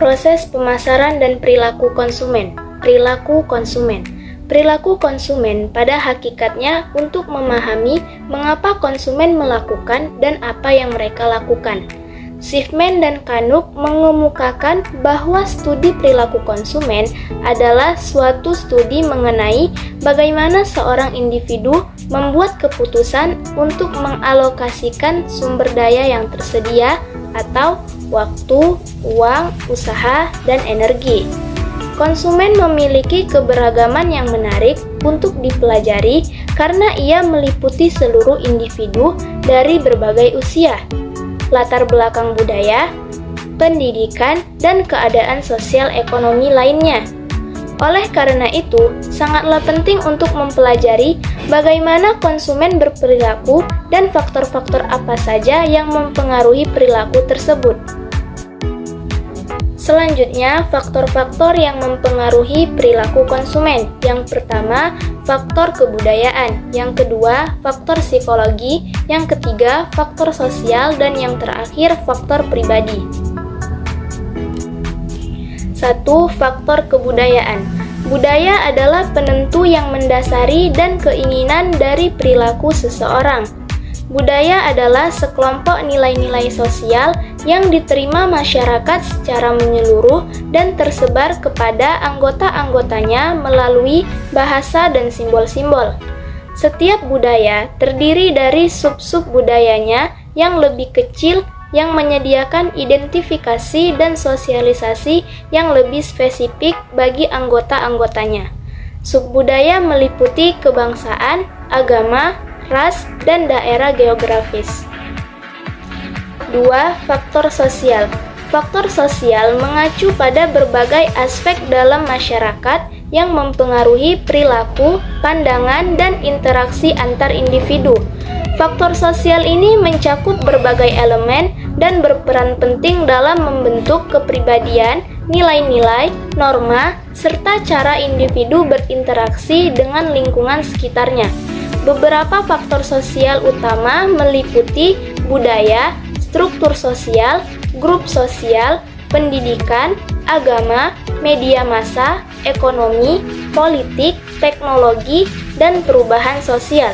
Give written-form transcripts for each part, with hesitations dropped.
proses pemasaran dan perilaku konsumen. Perilaku konsumen. Perilaku konsumen pada hakikatnya untuk memahami mengapa konsumen melakukan dan apa yang mereka lakukan. Schiffman dan Canuck mengemukakan bahwa studi perilaku konsumen adalah suatu studi mengenai bagaimana seorang individu membuat keputusan untuk mengalokasikan sumber daya yang tersedia atau waktu, uang, usaha, dan energi. Konsumen memiliki keberagaman yang menarik untuk dipelajari karena ia meliputi seluruh individu dari berbagai usia, latar belakang budaya, pendidikan, dan keadaan sosial ekonomi lainnya. Oleh karena itu, sangatlah penting untuk mempelajari bagaimana konsumen berperilaku dan faktor-faktor apa saja yang mempengaruhi perilaku tersebut. Selanjutnya, faktor-faktor yang mempengaruhi perilaku konsumen. Yang pertama, faktor kebudayaan. Yang kedua, faktor psikologi. Yang ketiga, faktor sosial. Dan yang terakhir, faktor pribadi. 1. Faktor kebudayaan. Budaya adalah penentu yang mendasari dan keinginan dari perilaku seseorang. Budaya adalah sekelompok nilai-nilai sosial yang diterima masyarakat secara menyeluruh dan tersebar kepada anggota-anggotanya melalui bahasa dan simbol-simbol. Setiap budaya terdiri dari sub-sub budayanya yang lebih kecil yang menyediakan identifikasi dan sosialisasi yang lebih spesifik bagi anggota-anggotanya. Subbudaya meliputi kebangsaan, agama, ras, dan daerah geografis. 2. Faktor sosial. Faktor sosial mengacu pada berbagai aspek dalam masyarakat yang mempengaruhi perilaku, pandangan, dan interaksi antar individu. Faktor sosial ini mencakup berbagai elemen dan berperan penting dalam membentuk kepribadian, nilai-nilai, norma, serta cara individu berinteraksi dengan lingkungan sekitarnya. Beberapa faktor sosial utama meliputi budaya, struktur sosial, grup sosial, pendidikan, agama, media massa, ekonomi, politik, teknologi, dan perubahan sosial.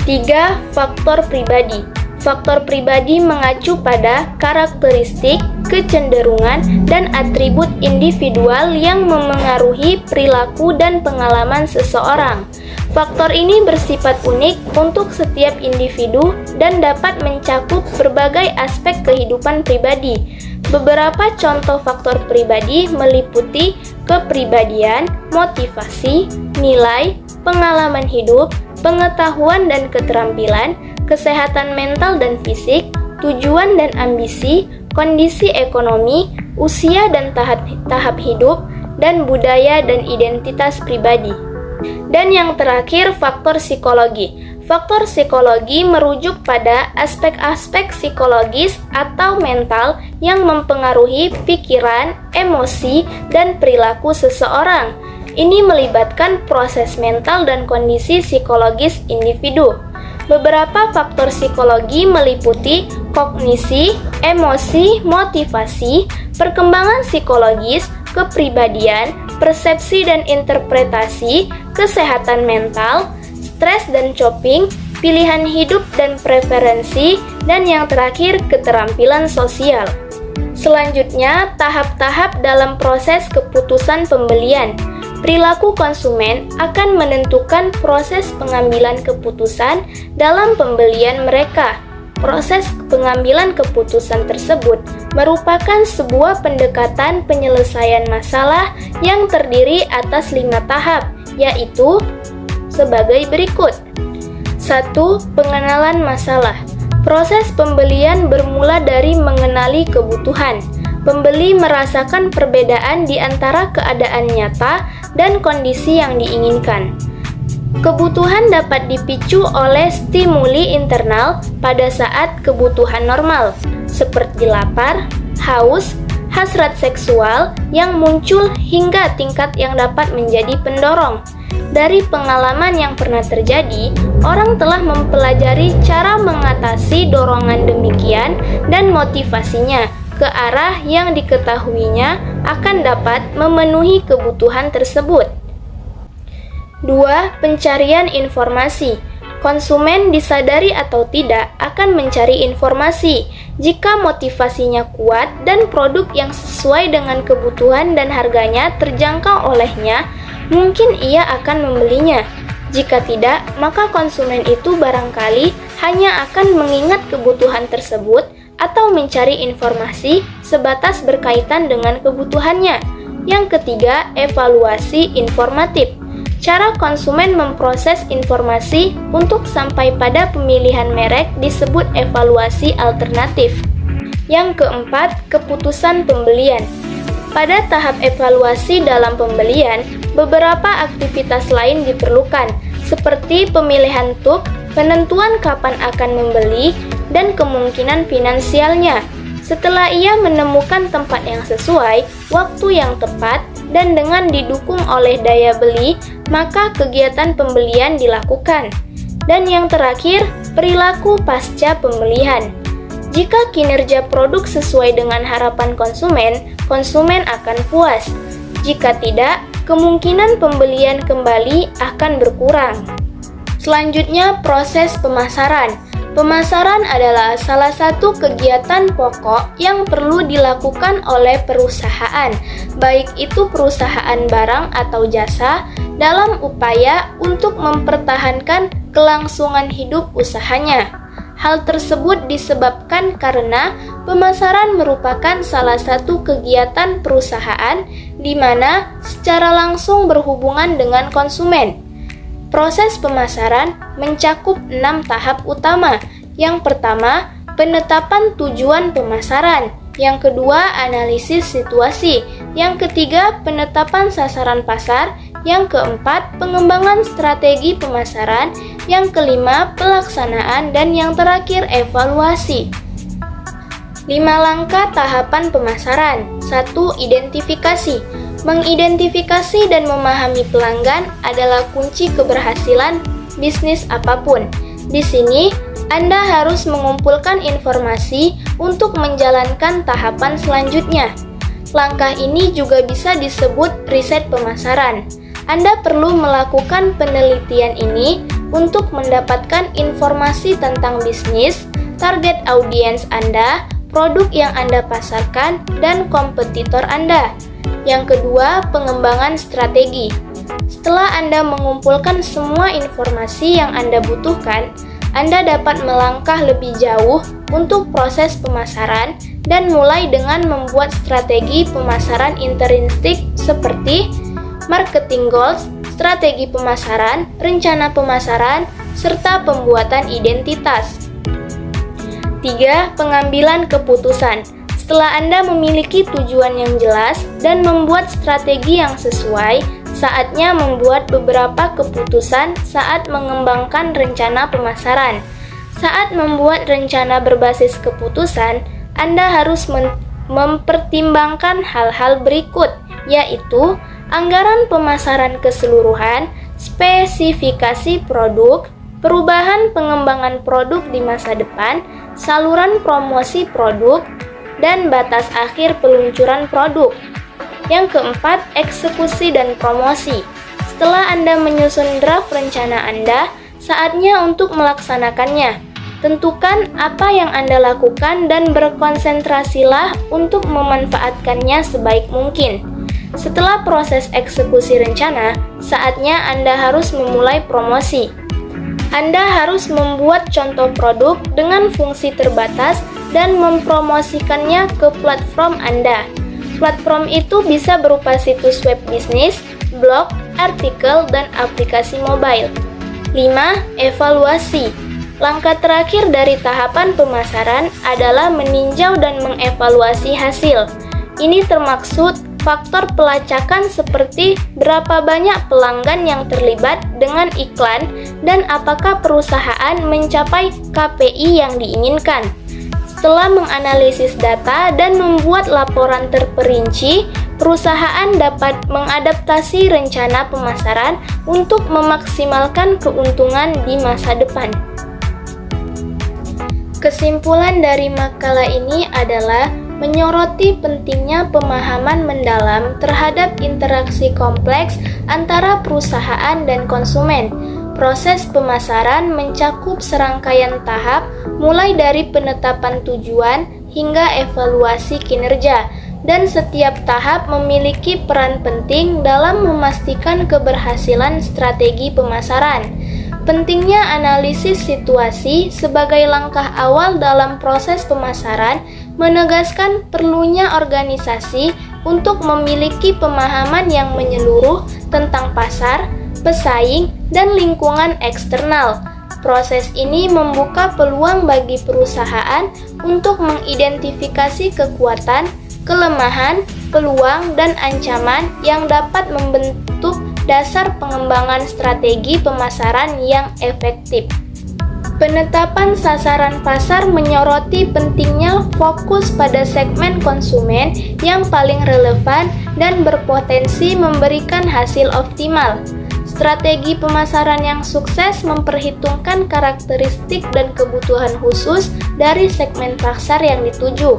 3. Faktor pribadi. Faktor pribadi mengacu pada karakteristik, kecenderungan, dan atribut individual yang memengaruhi perilaku dan pengalaman seseorang. Faktor ini bersifat unik untuk setiap individu dan dapat mencakup berbagai aspek kehidupan pribadi. Beberapa contoh faktor pribadi meliputi kepribadian, motivasi, nilai, pengalaman hidup, pengetahuan dan keterampilan, kesehatan mental dan fisik, tujuan dan ambisi, kondisi ekonomi, usia dan tahap hidup, dan budaya dan identitas pribadi. Dan yang terakhir, faktor psikologi. Faktor psikologi merujuk pada aspek-aspek psikologis atau mental yang mempengaruhi pikiran, emosi, dan perilaku seseorang. Ini melibatkan proses mental dan kondisi psikologis individu. Beberapa faktor psikologi meliputi kognisi, emosi, motivasi, perkembangan psikologis, kepribadian, persepsi dan interpretasi, kesehatan mental, stres dan coping, pilihan hidup dan preferensi, dan yang terakhir keterampilan sosial. Selanjutnya, tahap-tahap dalam proses keputusan pembelian. Perilaku konsumen akan menentukan proses pengambilan keputusan dalam pembelian mereka. Proses pengambilan keputusan tersebut merupakan sebuah pendekatan penyelesaian masalah yang terdiri atas 5 tahap, yaitu sebagai berikut. 1. Pengenalan masalah. Proses pembelian bermula dari mengenali kebutuhan. Pembeli merasakan perbedaan di antara keadaan nyata dan kondisi yang diinginkan. Kebutuhan dapat dipicu oleh stimuli internal pada saat kebutuhan normal, seperti lapar, haus, hasrat seksual yang muncul hingga tingkat yang dapat menjadi pendorong. Dari pengalaman yang pernah terjadi, orang telah mempelajari cara mengatasi dorongan demikian dan motivasinya, ke arah yang diketahuinya akan dapat memenuhi kebutuhan tersebut. 2. Pencarian informasi. Konsumen disadari atau tidak akan mencari informasi. Jika motivasinya kuat dan produk yang sesuai dengan kebutuhan dan harganya terjangkau olehnya, mungkin ia akan membelinya. Jika tidak, maka konsumen itu barangkali hanya akan mengingat kebutuhan tersebut atau mencari informasi sebatas berkaitan dengan kebutuhannya. Yang ketiga, evaluasi informatif. Cara konsumen memproses informasi untuk sampai pada pemilihan merek disebut evaluasi alternatif. Yang keempat, keputusan pembelian. Pada tahap evaluasi dalam pembelian, beberapa aktivitas lain diperlukan, seperti pemilihan tub, penentuan kapan akan membeli, dan kemungkinan finansialnya. Setelah ia menemukan tempat yang sesuai, waktu yang tepat, dan dengan didukung oleh daya beli, maka kegiatan pembelian dilakukan. Dan yang terakhir, perilaku pasca pembelian. Jika kinerja produk sesuai dengan harapan konsumen, konsumen akan puas. Jika tidak, kemungkinan pembelian kembali akan berkurang. Selanjutnya, proses pemasaran. Pemasaran adalah salah satu kegiatan pokok yang perlu dilakukan oleh perusahaan, baik itu perusahaan barang atau jasa, dalam upaya untuk mempertahankan kelangsungan hidup usahanya. Hal tersebut disebabkan karena pemasaran merupakan salah satu kegiatan perusahaan di mana secara langsung berhubungan dengan konsumen. Proses pemasaran mencakup 6 tahap utama. Yang pertama, penetapan tujuan pemasaran. Yang kedua, analisis situasi. Yang ketiga, penetapan sasaran pasar. Yang keempat, pengembangan strategi pemasaran. Yang kelima, pelaksanaan. Dan yang terakhir, evaluasi. 5 langkah tahapan pemasaran. 1. Identifikasi. Mengidentifikasi dan memahami pelanggan adalah kunci keberhasilan bisnis apapun. Di sini, Anda harus mengumpulkan informasi untuk menjalankan tahapan selanjutnya. Langkah ini juga bisa disebut riset pemasaran. Anda perlu melakukan penelitian ini untuk mendapatkan informasi tentang bisnis, target audiens Anda, produk yang Anda pasarkan, dan kompetitor Anda. Yang kedua, pengembangan strategi. Setelah Anda mengumpulkan semua informasi yang Anda butuhkan, Anda dapat melangkah lebih jauh untuk proses pemasaran dan mulai dengan membuat strategi pemasaran intrinsik seperti marketing goals, strategi pemasaran, rencana pemasaran, serta pembuatan identitas. 3. Pengambilan keputusan. Setelah Anda memiliki tujuan yang jelas dan membuat strategi yang sesuai, saatnya membuat beberapa keputusan saat mengembangkan rencana pemasaran. Saat membuat rencana berbasis keputusan, Anda harus mempertimbangkan hal-hal berikut, yaitu anggaran pemasaran keseluruhan, spesifikasi produk, perubahan pengembangan produk di masa depan, saluran promosi produk, dan batas akhir peluncuran produk. Yang keempat, eksekusi dan promosi. Setelah Anda menyusun draft rencana Anda, saatnya untuk melaksanakannya. Tentukan apa yang Anda lakukan dan berkonsentrasilah untuk memanfaatkannya sebaik mungkin. Setelah proses eksekusi rencana, saatnya Anda harus memulai promosi. Anda harus membuat contoh produk dengan fungsi terbatas dan mempromosikannya ke platform Anda. Platform itu bisa berupa situs web bisnis, blog, artikel, dan aplikasi mobile. 5. Evaluasi. Langkah terakhir dari tahapan pemasaran adalah meninjau dan mengevaluasi hasil. Ini termaksud faktor pelacakan seperti berapa banyak pelanggan yang terlibat dengan iklan dan apakah perusahaan mencapai KPI yang diinginkan. Setelah menganalisis data dan membuat laporan terperinci, perusahaan dapat mengadaptasi rencana pemasaran untuk memaksimalkan keuntungan di masa depan. Kesimpulan dari makalah ini adalah menyoroti pentingnya pemahaman mendalam terhadap interaksi kompleks antara perusahaan dan konsumen. Proses pemasaran mencakup serangkaian tahap, mulai dari penetapan tujuan hingga evaluasi kinerja, dan setiap tahap memiliki peran penting dalam memastikan keberhasilan strategi pemasaran. Pentingnya analisis situasi sebagai langkah awal dalam proses pemasaran menegaskan perlunya organisasi untuk memiliki pemahaman yang menyeluruh tentang pasar, pesaing, dan lingkungan eksternal. Proses ini membuka peluang bagi perusahaan untuk mengidentifikasi kekuatan, kelemahan, peluang, dan ancaman yang dapat membentuk dasar pengembangan strategi pemasaran yang efektif. Penetapan sasaran pasar menyoroti pentingnya fokus pada segmen konsumen yang paling relevan dan berpotensi memberikan hasil optimal. Strategi pemasaran yang sukses memperhitungkan karakteristik dan kebutuhan khusus dari segmen pasar yang dituju.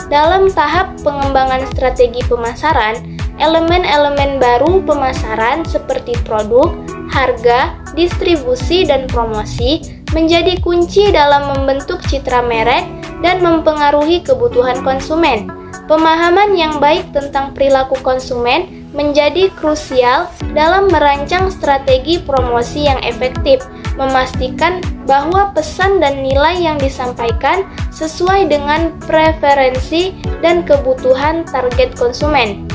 Dalam tahap pengembangan strategi pemasaran, elemen-elemen baru pemasaran seperti produk, harga, distribusi, dan promosi menjadi kunci dalam membentuk citra merek dan mempengaruhi kebutuhan konsumen. Pemahaman yang baik tentang perilaku konsumen menjadi krusial dalam merancang strategi promosi yang efektif, memastikan bahwa pesan dan nilai yang disampaikan sesuai dengan preferensi dan kebutuhan target konsumen.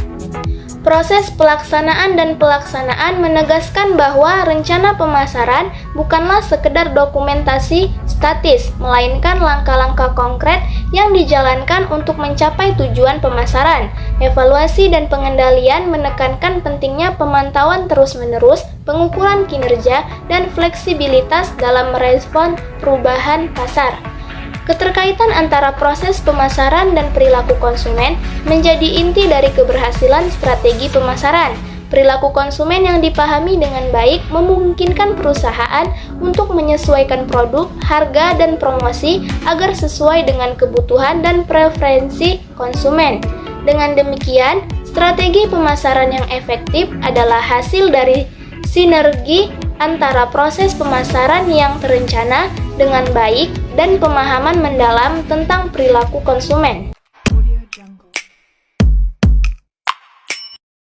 Proses pelaksanaan dan pelaksanaan menegaskan bahwa rencana pemasaran bukanlah sekedar dokumentasi statis, melainkan langkah-langkah konkret yang dijalankan untuk mencapai tujuan pemasaran. Evaluasi dan pengendalian menekankan pentingnya pemantauan terus-menerus, pengukuran kinerja, dan fleksibilitas dalam merespon perubahan pasar. Keterkaitan antara proses pemasaran dan perilaku konsumen menjadi inti dari keberhasilan strategi pemasaran. Perilaku konsumen yang dipahami dengan baik memungkinkan perusahaan untuk menyesuaikan produk, harga, dan promosi agar sesuai dengan kebutuhan dan preferensi konsumen. Dengan demikian, strategi pemasaran yang efektif adalah hasil dari sinergi antara proses pemasaran yang terencana dengan baik dan pemahaman mendalam tentang perilaku konsumen.